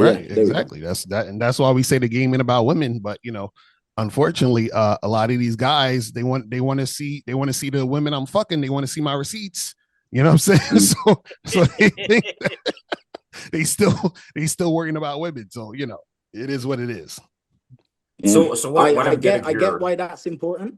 Right, exactly. That's that, and that's why we say the game ain't about women. But unfortunately, a lot of these guys they want to see the women I'm fucking. They want to see my receipts. You know what I'm saying? Mm. So they think they still worrying about women. So it is what it is. Yeah. So what I I'm get getting I get here. why that's important.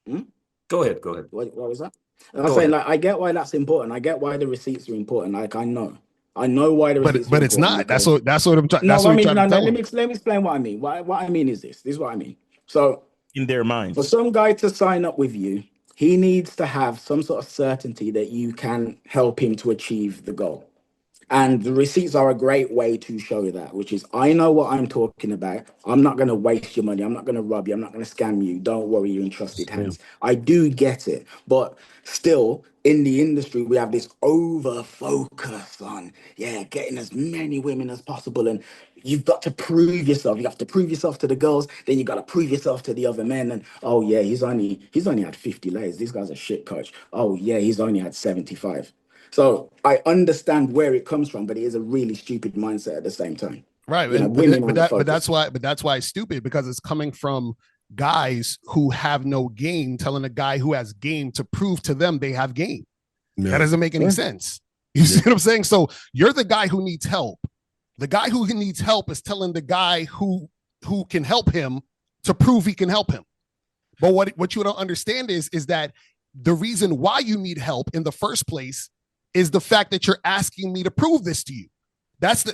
Hmm? Go ahead. Go ahead. What was that? I was Go saying ahead. like I get why that's important. I get why the receipts are important. Like I know why the But receipts are but it's important not. That's because what that's what I'm trying. no, That's what I we mean try to no, no. tell Let them. me let me explain what I mean. What I mean is this. This is what I mean. So In their for minds. some guy to sign up with you, he needs to have some sort of certainty that you can help him to achieve the goal. And the receipts are a great way to show that, which is I know what I'm talking about. I'm not going to waste your money. I'm not going to rob you. I'm not going to scam you. Don't worry, you're in trusted Yeah. hands. I do get it. But still, in the industry, we have this over focus on, yeah, getting as many women as possible. And you've got to prove yourself. You have to prove yourself to the girls. Then you got to prove yourself to the other men. And oh, yeah, he's only had 50 layers. This guy's a shit coach. Oh, yeah, he's only had 75. So I understand where it comes from, but it is a really stupid mindset at the same time. Right, You know, and but women that, but aren't the that but that's focus. why it's stupid because it's coming from guys who have no game telling a guy who has game to prove to them they have game. That No. doesn't make any Yeah. sense. You see what I'm saying? So you're the guy who needs help. The guy who needs help is telling the guy who can help him to prove he can help him. But what you don't understand is that the reason why you need help in the first place is the fact that you're asking me to prove this to you. That's the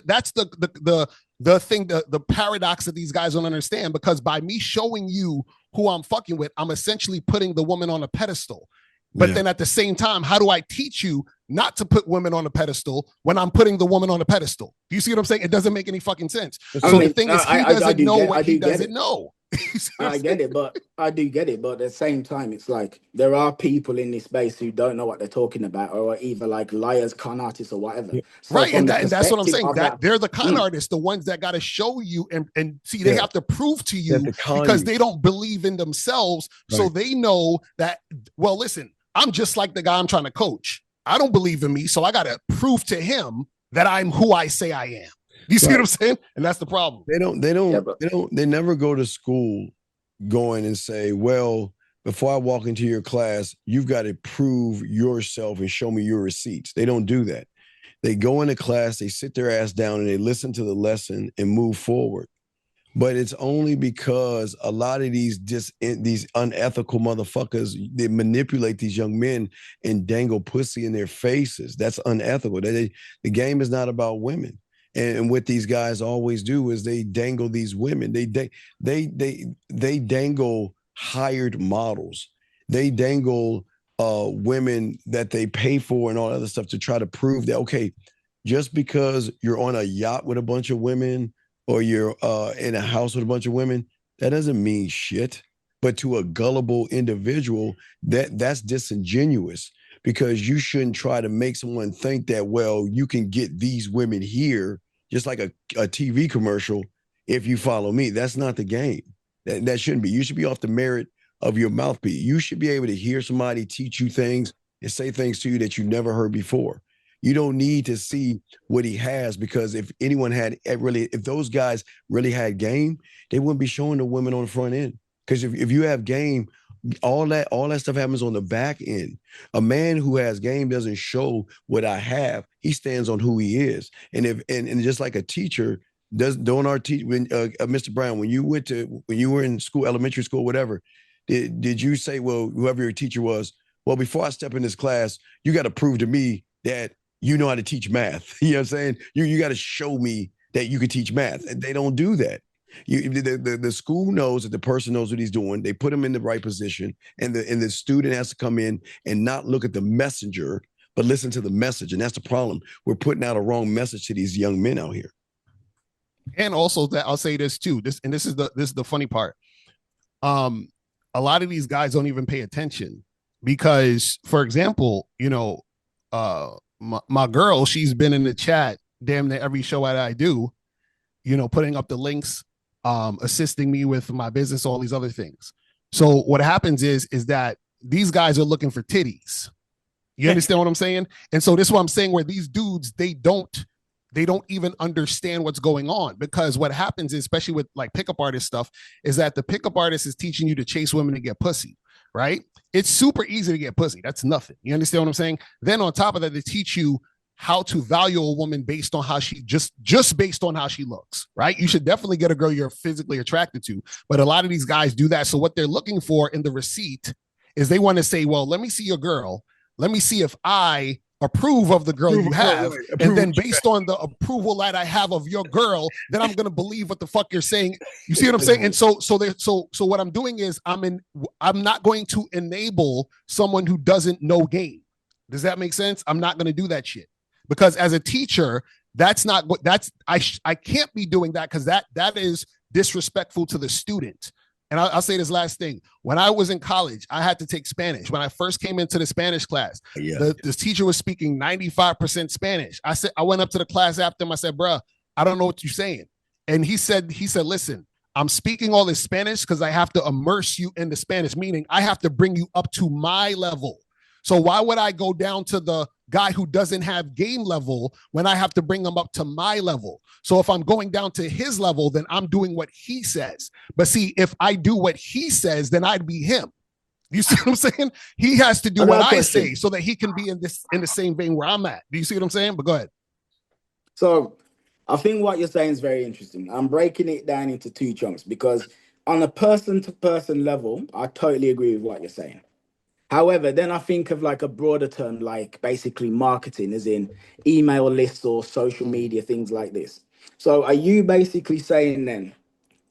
thing, the paradox that these guys don't understand, because by me showing you who I'm fucking with, I'm essentially putting the woman on a pedestal. But then at the same time, how do I teach you not to put women on a pedestal when I'm putting the woman on a pedestal? Do you see what I'm saying? It doesn't make any fucking sense. I So the mean, thing is, he I doesn't do know get, what I he do get doesn't it. know. I get it, but I do get it. But at the same time, it's like there are people in this space who don't know what they're talking about, or are either like liars, con artists, or whatever. So Right, from and the that's what I'm perspective saying. of That that, they're the con mm, artists, the ones that got to show you and see. They Yeah. have to prove to That you the con because you. they don't believe in themselves. So Right. they know that. Well, listen, I'm just like the guy I'm trying to coach. I don't believe in me, so I got to prove to him that I'm who I say I am. You see what Right. I'm saying? And that's the problem. yeah, but They never go to school going and say, well, before I walk into your class, you've got to prove yourself and show me your receipts. They don't do that. They go into class, they sit their ass down and they listen to the lesson and move forward. But it's only because a lot of these unethical motherfuckers, they manipulate these young men and dangle pussy in their faces. That's unethical. The game is not about women. And what these guys always do is they dangle these women. They dangle hired models. They dangle women that they pay for and all other stuff to try to prove that, okay, just because you're on a yacht with a bunch of women or you're in a house with a bunch of women, that doesn't mean shit. But to a gullible individual, that's disingenuous, because you shouldn't try to make someone think that, well, you can get these women here just like a TV commercial if you follow me. That's not the game. That shouldn't be. You should be off the merit of your mouthpiece. You should be able to hear somebody teach you things and say things to you that you never heard before. You don't need to see what he has, because if anyone had if those guys really had game, they wouldn't be showing the women on the front end. Because if you have game, all that stuff happens on the back end. A man who has game doesn't show what I have. He stands on who he is. And just like a teacher does, don't our teach when Mr. Brown, when you were in school, elementary school, whatever, did you say, well, whoever your teacher was, well, before I step in this class, you got to prove to me that you know how to teach math. You know what I'm saying? You got to show me that you can teach math. And they don't do that. The school knows that the person knows what he's doing. They put him in the right position, and the student has to come in and not look at the messenger, but listen to the message. And that's the problem. We're putting out a wrong message to these young men out here. And also that I'll say this too. This is the funny part. A lot of these guys don't even pay attention because, for example, my girl, she's been in the chat damn near every show that I do, putting up the links, assisting me with my business, all these other things. So what happens is that these guys are looking for titties. You understand what I'm saying? And so this is what I'm saying, where these dudes, they don't They don't even understand what's going on, because what happens is, especially with like pickup artist stuff, is that the pickup artist is teaching you to chase women to get pussy, right? It's super easy to get pussy. That's nothing. You understand what I'm saying? Then on top of that, they teach you how to value a woman based on how she just based on how she looks, right? You should definitely get a girl you're physically attracted to, but a lot of these guys do that. So what they're looking for in the receipt is they want to say, well, let me see your girl. Let me see if I approve of the girl you have, and then based on the approval that I have of your girl, then I'm gonna believe what the fuck you're saying. You see what I'm saying? And so what I'm doing is I'm not going to enable someone who doesn't know game. Does that make sense? I'm not gonna do that shit, because as a teacher, that's not what I can't be doing that, because that is disrespectful to the student. And I'll say this last thing. When I was in college, I had to take Spanish. When I first came into the Spanish class, the teacher was speaking 95% Spanish. I went up to the class after him. I said, bruh, I don't know what you're saying. And he said, listen, I'm speaking all this Spanish because I have to immerse you in the Spanish, meaning I have to bring you up to my level. So why would I go down to the guy who doesn't have game level when I have to bring him up to my level? So if I'm going down to his level, then I'm doing what he says. But see, if I do what he says, then I'd be him. You see what I'm saying? He has to do what I say so that he can be in the same vein where I'm at. Do you see what I'm saying? But go ahead. So I think what you're saying is very interesting. I'm breaking it down into two chunks, because on a person-to-person level, I totally agree with what you're saying. However, then I think of like a broader term, like basically marketing, as in email lists or social media, things like this. So are you basically saying then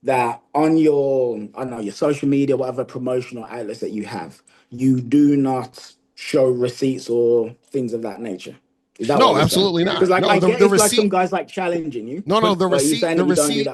that on your, I don't know, your social media, whatever promotional outlets that you have, you do not show receipts or things of that nature? Is that no, absolutely not. Because like no, I the get it's receipt, like some guys like challenging you. No, the receipt, the receipt.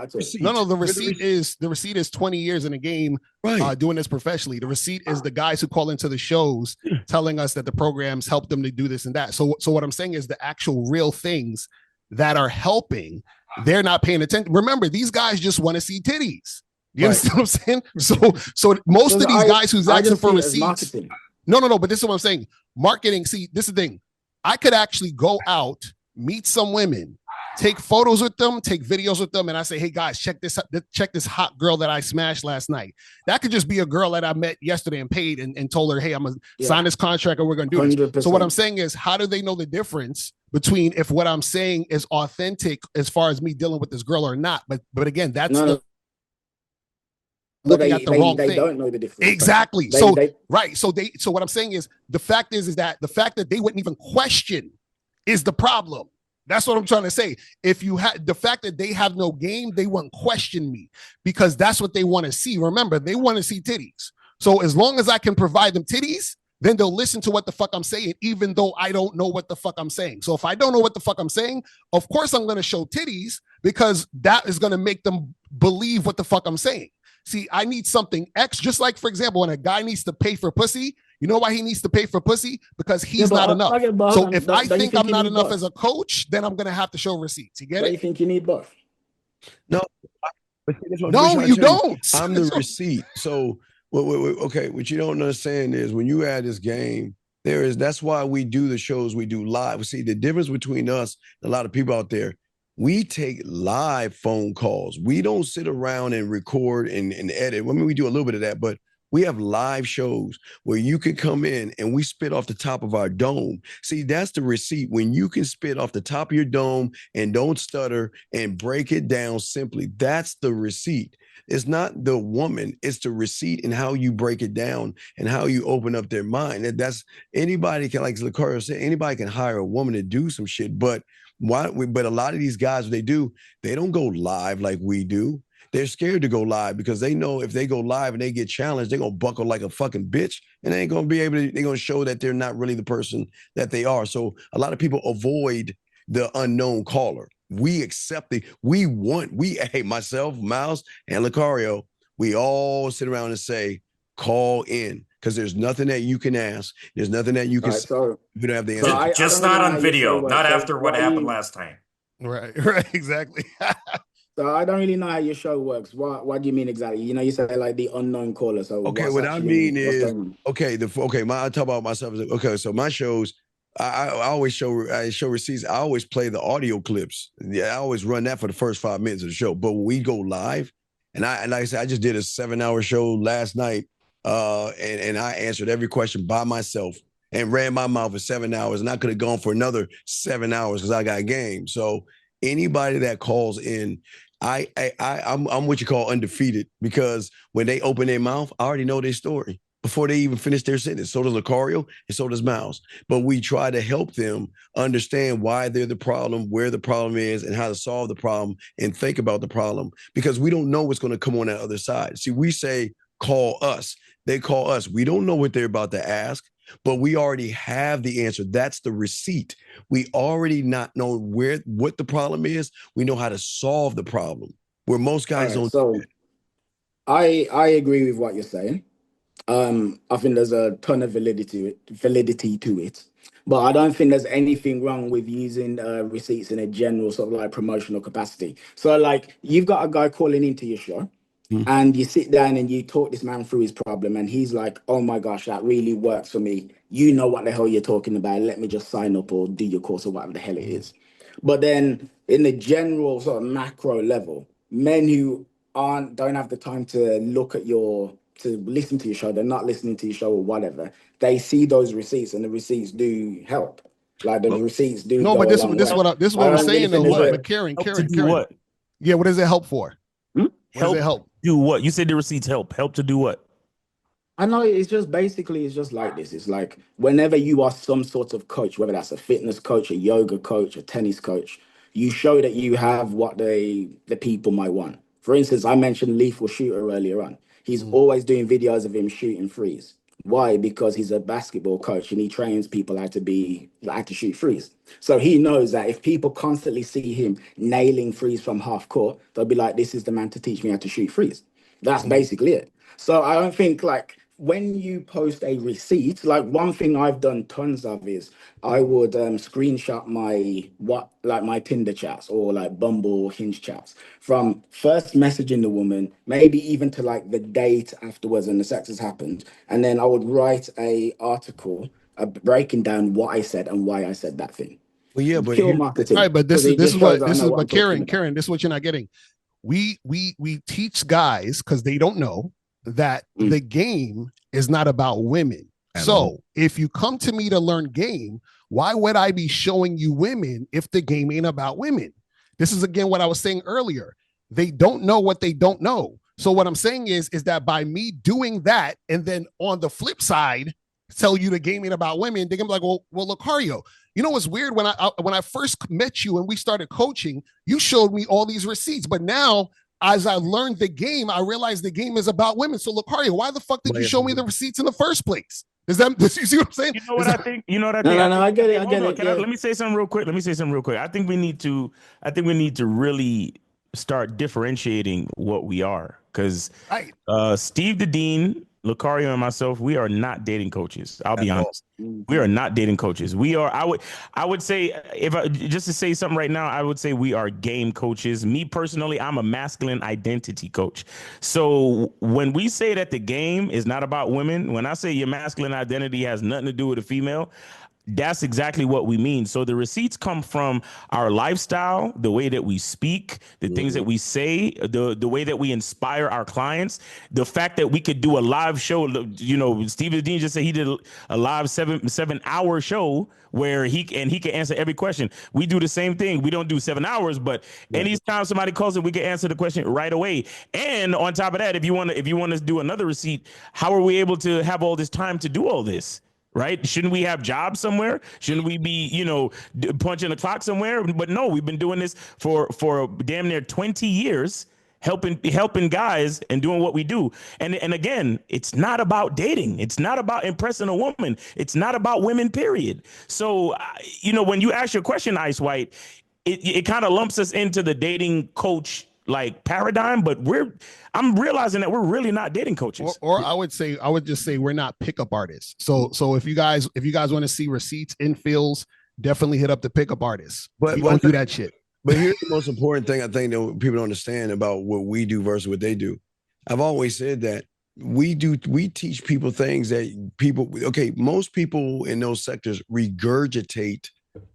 The receipt is 20 years in the game, right? Doing this professionally. The receipt is the guys who call into the shows telling us that the programs help them to do this and that. So what I'm saying is the actual real things that are helping, they're not paying attention. Remember, these guys just want to see titties. You understand what I'm saying? So most of these guys who's asking for receipts. No, but this is what I'm saying. Marketing. See, this is the thing. I could actually go out, meet some women, take photos with them, take videos with them, and I say, hey guys, check this hot girl that I smashed last night. That could just be a girl that I met yesterday and paid and told her, hey, I'm gonna sign this contract and we're gonna do 100%. This. So what I'm saying is, how do they know the difference between if what I'm saying is authentic as far as me dealing with this girl or not? But again, that's looking at the wrong thing. They don't know the difference. Exactly. So what I'm saying is the fact that they wouldn't even question is the problem. That's what I'm trying to say. If you had the fact that they have no game, they won't question me, because that's what they want to see. Remember, they want to see titties. So as long as I can provide them titties, then they'll listen to what the fuck I'm saying, even though I don't know what the fuck I'm saying. So if I don't know what the fuck I'm saying, of course I'm going to show titties, because that is going to make them believe what the fuck I'm saying. See, I need something X, just like, for example, when a guy needs to pay for pussy, you know why he needs to pay for pussy? Because he's not enough. So if I think I'm not enough as a coach, then I'm going to have to show receipts. You get it? You think you need both? No, you don't. I'm the receipt. So, okay, what you don't understand is when you add this game, that's why we do the shows we do live. See, the difference between us and a lot of people out there, we take live phone calls. We don't sit around and record and edit. I mean, we do a little bit of that, but we have live shows where you can come in and we spit off the top of our dome. See, that's the receipt. When you can spit off the top of your dome and don't stutter and break it down simply, that's the receipt. It's not the woman, it's the receipt and how you break it down and how you open up their mind. That's anybody can, like Locario said, anybody can hire a woman to do some shit, but a lot of these guys, they don't go live like we do. They're scared to go live because they know if they go live and they get challenged, they're going to buckle like a fucking bitch, and they ain't going to be able to, they're going to show that they're not really the person that they are. So a lot of people avoid the unknown caller. We accept myself, Miles, and Locario, we all sit around and say, call in. Because there's nothing that you can ask. There's nothing that you can say. We don't have the answer. Just not on video, not after what happened last time. Right, exactly. So I don't really know how your show works. What do you mean exactly? You know, you say like the unknown caller. So okay, what I mean is, I talk about myself. Okay, so my shows, I always show receipts. I always play the audio clips. Yeah, I always run that for the first 5 minutes of the show. But when we go live, and like I said, I just did a 7-hour show last night, and I answered every question by myself and ran my mouth for 7 hours, and I could have gone for another 7 hours because I got game. So anybody that calls in, I'm what you call undefeated, because when they open their mouth, I already know their story before they even finish their sentence. So does Locario and so does Miles. But we try to help them understand why they're the problem, where the problem is, and how to solve the problem and think about the problem, because we don't know what's going to come on that other side. See, we say, call us. They call us. We don't know what they're about to ask, but we already have the answer. That's the receipt. We already not know what the problem is. We know how to solve the problem, where most guys don't. So I agree with what you're saying. I think there's a ton of validity to it, but I don't think there's anything wrong with using receipts in a general sort of like promotional capacity. So like you've got a guy calling into your show, and you sit down and you talk this man through his problem, and he's like, oh my gosh, that really works for me. You know what the hell you're talking about. Let me just sign up or do your course or whatever the hell it is. But then in the general sort of macro level, men who don't have the time to listen to your show, they're not listening to your show or whatever, they see those receipts, and the receipts do help. Like the receipts do No, go but a long way. this is what we're saying though. But Karen, what? Yeah, what does it help for? What does it help? Do what? You said the receipts help. Help to do what? I know it's just like this. It's like whenever you are some sort of coach, whether that's a fitness coach, a yoga coach, a tennis coach, you show that you have what the people might want. For instance, I mentioned Lethal Shooter earlier on. He's always doing videos of him shooting threes. Why? Because he's a basketball coach and he trains people how to shoot threes. So he knows that if people constantly see him nailing threes from half court, they'll be like, this is the man to teach me how to shoot threes. That's basically it. So I don't think like when you post a receipt, like one thing I've done tons of is I would screenshot my Tinder chats or like Bumble Hinge chats from first messaging the woman, maybe even to like the date afterwards and the sex has happened. And then I would write a article breaking down what I said and why I said that thing. Well, yeah, but pure marketing. All right, but this is but Karen, this is what you're not getting. We teach guys because they don't know that the game is not about women. So if you come to me to learn game, why would I be showing you women if the game ain't about women? This is again what I was saying earlier. They don't know what they don't know. So what I'm saying is that by me doing that, and then on the flip side, tell you the game ain't about women, they're gonna be like, well, Locario, you know what's weird? When I first met you and we started coaching, you showed me all these receipts, but now as I learned the game, I realized the game is about women. So Locario, why the fuck did you show me the receipts in the first place? Does you see what I'm saying? You know what I think? You know what I think? No, I get it. Let me say something real quick. I think we need to really start differentiating what we are, because Steve the Dean, Locario, and myself, we are not dating coaches. I'll be honest. We are not dating coaches. We are. I would say, just to say something right now, I would say we are game coaches. Me personally, I'm a masculine identity coach. So when we say that the game is not about women, when I say your masculine identity has nothing to do with a female, that's exactly what we mean. So the receipts come from our lifestyle, the way that we speak, the things that we say, the way that we inspire our clients, the fact that we could do a live show. You know, Steve Dean just said he did a live 7-hour show where he can answer every question. We do the same thing. We don't do 7 hours, but anytime somebody calls it, we can answer the question right away. And on top of that, if you want to do another receipt, how are we able to have all this time to do all this? Right? Shouldn't we have jobs somewhere? Shouldn't we be, punching the clock somewhere? But no, we've been doing this for damn near 20 years, helping guys and doing what we do. And again, it's not about dating. It's not about impressing a woman. It's not about women, period. So, when you ask your question, Ice White, it kind of lumps us into the dating coach like paradigm, but I'm realizing that we're really not dating coaches. Or I would just say we're not pickup artists. So if you guys want to see receipts, infields, definitely hit up the pickup artists. But we don't do that shit. But here's the most important thing I think that people don't understand about what we do versus what they do. I've always said that we teach people things that most people in those sectors regurgitate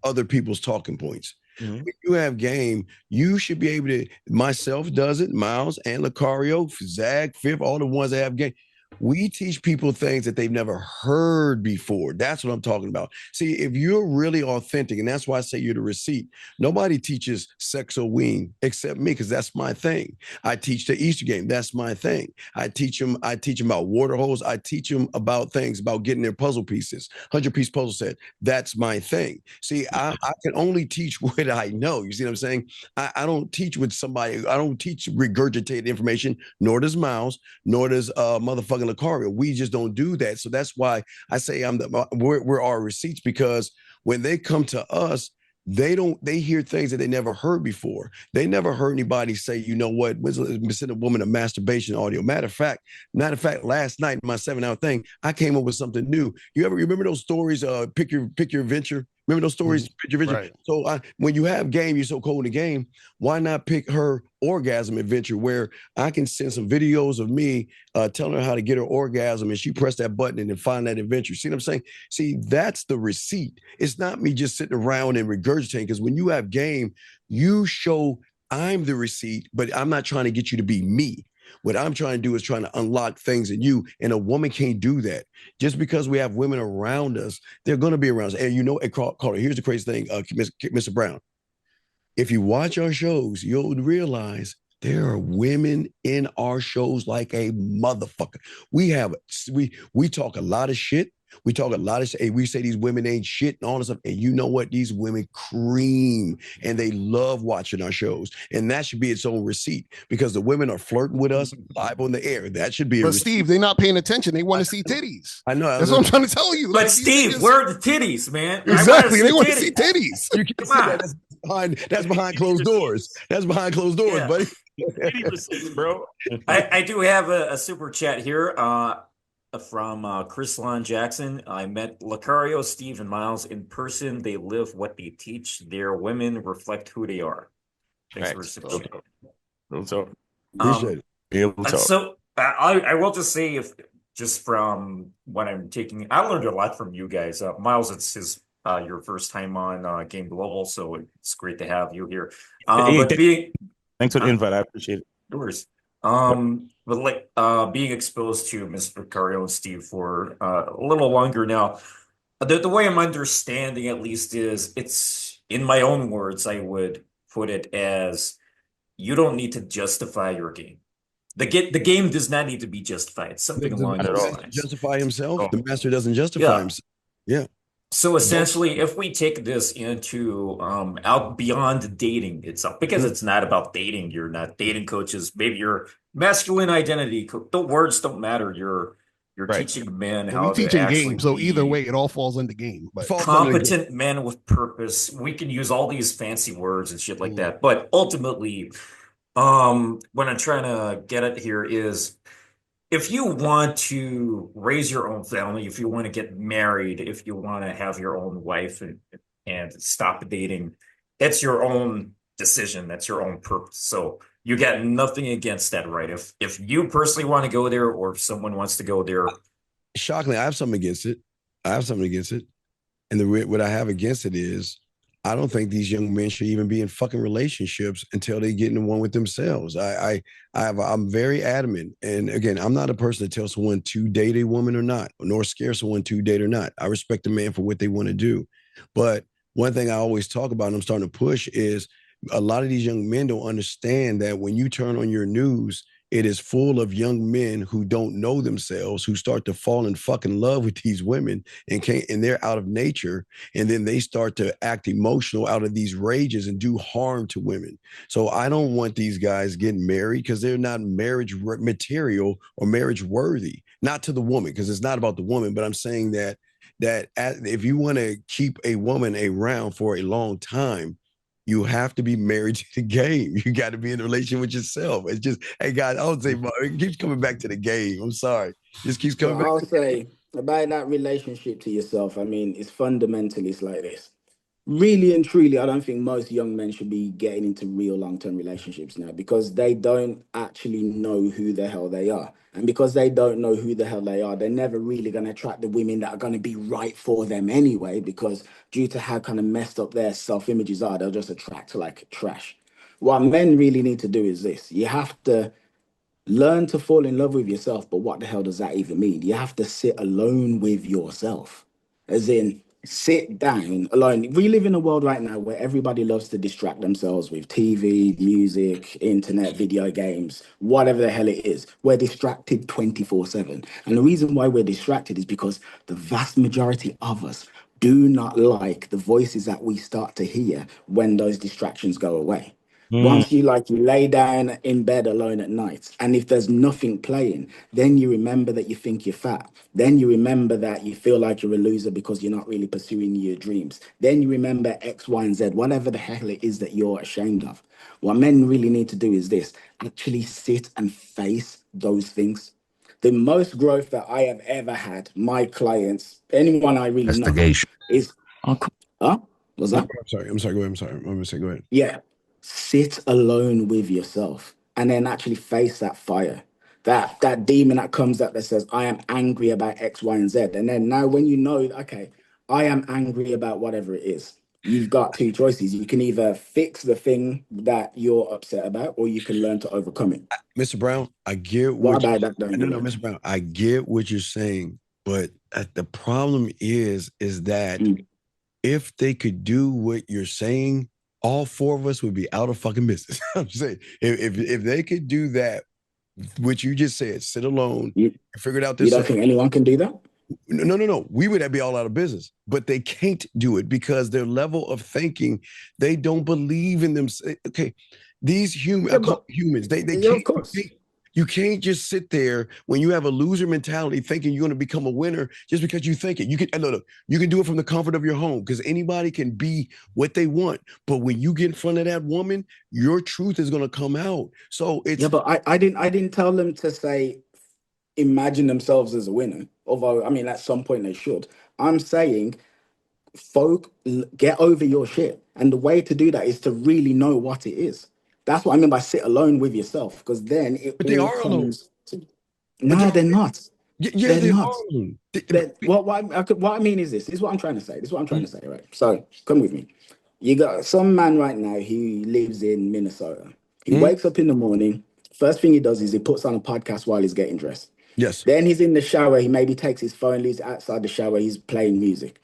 other people's talking points. Mhm. When you have game, you should be able to. Myself does it, Miles and Locario, Zag, Fifth, all the ones that have game. We teach people things that they've never heard before. That's what I'm talking about. See, if you're really authentic, and that's why I say you're the receipt. Nobody teaches sex or wing except me, because that's my thing. I teach the Easter game. That's my thing. I teach them about water holes. I teach them about things about getting their puzzle pieces. 100-piece puzzle set. That's my thing. See, I can only teach what I know. You see what I'm saying? I don't teach with somebody. I don't teach regurgitated information, nor does Miles, nor does motherfucking Locario. We just don't do that. So that's why I say we're our receipts, because when they come to us, they hear things that they never heard before. They never heard anybody say, you know what, send a woman a masturbation audio. Matter of fact, last night in my 7-hour thing, I came up with something new. You remember those stories, pick your venture? Remember those stories? Pick your venture. Right. So when you have game, you're so cold in the game. Why not pick her orgasm adventure, where I can send some videos of me telling her how to get her orgasm, and she press that button and then find that adventure. See what I'm saying? See, that's the receipt. It's not me just sitting around and regurgitating, because when you have game, you show I'm the receipt, but I'm not trying to get you to be me. What I'm trying to do is trying to unlock things in you, and a woman can't do that. Just because we have women around us, they're going to be around us. And you know, Carter, here's the crazy thing, Mr. Brown. If you watch our shows, you'll realize there are women in our shows like a motherfucker. We talk a lot of shit. We talk a lot of shit. We say these women ain't shit and all this stuff. And you know what? These women cream, and they love watching our shows. And that should be its own receipt, because the women are flirting with us live on the air. That should be a receipt. Steve, they're not paying attention. They want to see titties. I know. That's what I'm trying to tell you. But Like, Steve, where are the titties, man? Exactly. They want to see titties. You can't see that. That's behind closed doors. That's behind closed doors, buddy. Bro. I do have a super chat here from Chris Lon Jackson. I met Locario, Steve, and Miles in person. They live what they teach. Their women reflect who they are. Thanks for super chat. Appreciate it. So I will just say, if just from what I'm taking, I learned a lot from you guys. Miles, it's your first time on Game Global, so it's great to have you here. Thanks for the invite. I appreciate it. Yours. But like being exposed to Mr. Locario and Steve for a little longer now, the way I'm understanding, at least, is it's, in my own words, I would put it as, you don't need to justify your game. The game does not need to be justified. Something along those lines. Justify himself. The master doesn't justify himself. Yeah. So essentially, if we take this into out beyond dating itself, because it's not about dating, you're not dating coaches. Maybe your masculine identity, the words don't matter. You're teaching men how to teaching actually game. So either way, it all falls into game. But competent men with purpose. We can use all these fancy words and shit like that, but ultimately, what I'm trying to get at here is, if you want to raise your own family, if you want to get married, if you want to have your own wife and stop dating, that's your own decision. That's your own purpose. So you got nothing against that, right? If you personally want to go there, or if someone wants to go there. Shockingly, I have something against it. And what I have against it is, I don't think these young men should even be in fucking relationships until they get into one with themselves. I'm very adamant. And again, I'm not a person to tell someone to date a woman or not, nor scare someone to date or not. I respect a man for what they want to do. But one thing I always talk about, and I'm starting to push, is a lot of these young men don't understand that when you turn on your news, it is full of young men who don't know themselves, who start to fall in fucking love with these women and they're out of nature. And then they start to act emotional out of these rages and do harm to women. So I don't want these guys getting married, because they're not marriage material or marriage worthy. Not to the woman, because it's not about the woman, but I'm saying that if you want to keep a woman around for a long time, you have to be married to the game. You got to be in a relationship with yourself. It's just, hey guys, I would say, it keeps coming back to the game. I'm sorry. It just keeps coming back. I'll say about that relationship to yourself. I mean, it's fundamentally, it's like this. really and truly, I don't think most young men should be getting into real long-term relationships now because they don't actually know who the hell they are. And because they don't know who the hell they are, they're never really going to attract the women that are going to be right for them anyway, because due to how kind of messed up their self-images are, they'll just attract like trash. What men really need to do is this. You have to learn to fall in love with yourself, but what the hell does that even mean? You have to sit alone with yourself, as in sit down alone. We live in a world right now where everybody loves to distract themselves with TV, music, internet, video games, whatever the hell it is. We're distracted 24/7. And the reason why we're distracted is because the vast majority of us do not like the voices that we start to hear when those distractions go away. Once you lay down in bed alone at night, and if there's nothing playing, then you remember that you think you're fat. Then you remember that you feel like you're a loser because you're not really pursuing your dreams. Then you remember X, Y, and Z, whatever the hell it is that you're ashamed of. What men really need to do is this: actually sit and face those things. The most growth that I have ever had, my clients, anyone I really know, is huh? Was that? I'm sorry. Go ahead. I'm sorry. I'm gonna say, go ahead. Yeah. Sit alone with yourself and then actually face that fire. That demon that comes up that says, I am angry about X, Y, and Z. And then now when you know, okay, I am angry about whatever it is, you've got two choices. You can either fix the thing that you're upset about, or you can learn to overcome it. Mr. Brown, I get what about that? Don't no, Mr. Brown, I get what you're saying, but the problem is that if they could do what you're saying, all four of us would be out of fucking business. I'm saying if they could do that, what you just said, sit alone, figure it out this. You don't think anyone can do that? No. We would be all out of business, but they can't do it because their level of thinking, they don't believe in them. Okay, these humans, they can't. Of course. You can't just sit there when you have a loser mentality thinking you're going to become a winner just because you think it. You can look, you can do it from the comfort of your home because anybody can be what they want. But when you get in front of that woman, your truth is going to come out. So it's but I didn't tell them to say imagine themselves as a winner. Although I mean at some point they should. I'm saying get over your shit. And the way to do that is to really know what it is. That's what I mean by sit alone with yourself, because then it but they are alone. No, they're not. Yeah, they're not. What I mean is this. This is what I'm trying to say. Right? So come with me. You got some man right now who lives in Minnesota. He wakes up in the morning. First thing he does is he puts on a podcast while he's getting dressed. Yes. Then he's in the shower. He maybe takes his phone, leaves it outside the shower. He's playing music.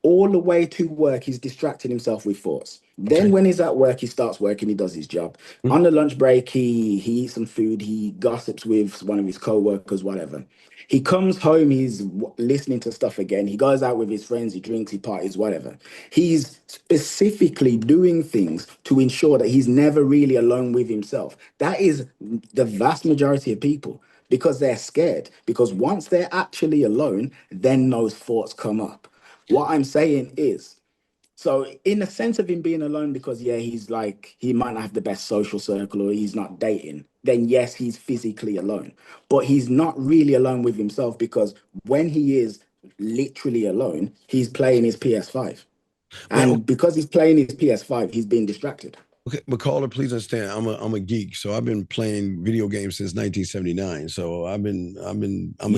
All the way to work, he's distracting himself with thoughts. Then when he's at work, he starts working, he does his job. On the lunch break, he eats some food, he gossips with one of his co-workers, whatever. He comes home, he's listening to stuff again. He goes out with his friends, he drinks, he parties, whatever. He's specifically doing things to ensure that he's never really alone with himself. That is the vast majority of people, because they're scared. Because once they're actually alone, then those thoughts come up. What I'm saying is, so in the sense of him being alone, because he's like, he might not have the best social circle or he's not dating, then yes, he's physically alone. But he's not really alone with himself, because when he is literally alone, he's playing his PS5. And because he's playing his PS5, he's being distracted. Okay, but caller, please understand, I'm a geek. So I've been playing video games since 1979. So I'm a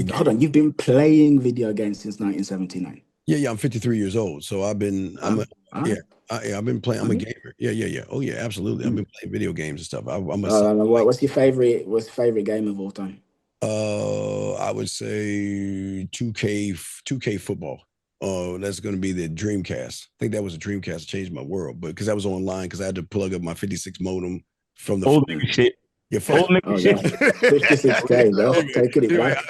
geek. Hold on, you've been playing video games since 1979? Yeah, I'm 53 years old. So I've been, I've been playing. I'm a gamer. Yeah. Oh yeah, absolutely. I've been playing video games and stuff. What's your favorite game of all time? I would say 2K football. Oh, that's going to be the Dreamcast. I think that was a Dreamcast that changed my world, but because I was online, because I had to plug up my 56 modem from the old nigga shit. Yeah, 56K, bro. Taking it back.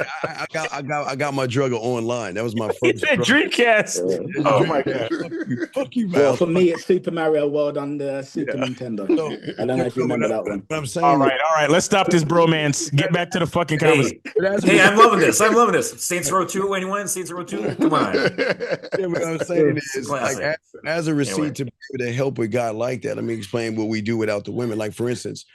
I got my drug online. That was my first. Dreamcast. Oh my god! Fuck you, well, for me, it's Super Mario World on the Super Nintendo. I don't know if you remember that one. I'm saying. All right. Let's stop this bromance. Get back to the fucking conversation. Hey, I'm loving this. Saints Row 2. Anyone? Saints Row 2. Come on. Yeah, what I'm saying is, like, as a receipt to be able to help a guy like that, let me explain what we do without the women. Like, for instance.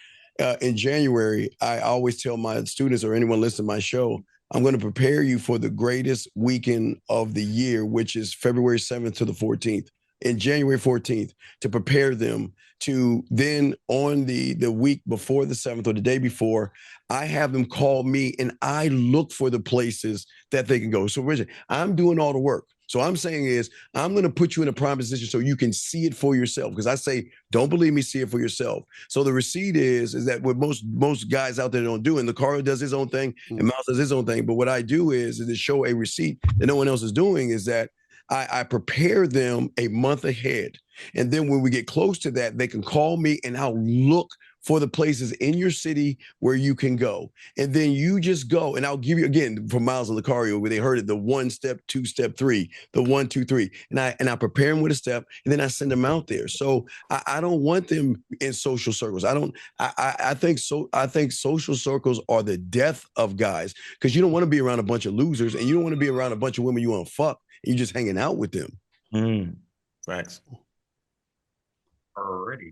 In January, I always tell my students or anyone listening to my show, I'm going to prepare you for the greatest weekend of the year, which is February 7th to the 14th. in January 14th to prepare them to then on the week before the 7th or the day before, I have them call me and I look for the places that they can go. So Richard, I'm doing all the work. So I'm saying is I'm going to put you in a prime position so you can see it for yourself. Because I say, don't believe me, see it for yourself. So the receipt is that what most guys out there don't do, and Locario does his own thing and Miles does his own thing. But what I do is to show a receipt that no one else is doing is that I prepare them a month ahead. And then when we get close to that, they can call me and I'll look for the places in your city where you can go. And then you just go. And I'll give you, again, from Miles and Locario, where they heard it, the 1 step, 2 step, 3, the 1, 2, 3. And I prepare them with a step and then I send them out there. So I don't want them in social circles. I think social circles are the death of guys because you don't want to be around a bunch of losers and you don't want to be around a bunch of women you want to fuck. You're just hanging out with them. Facts. Alrighty.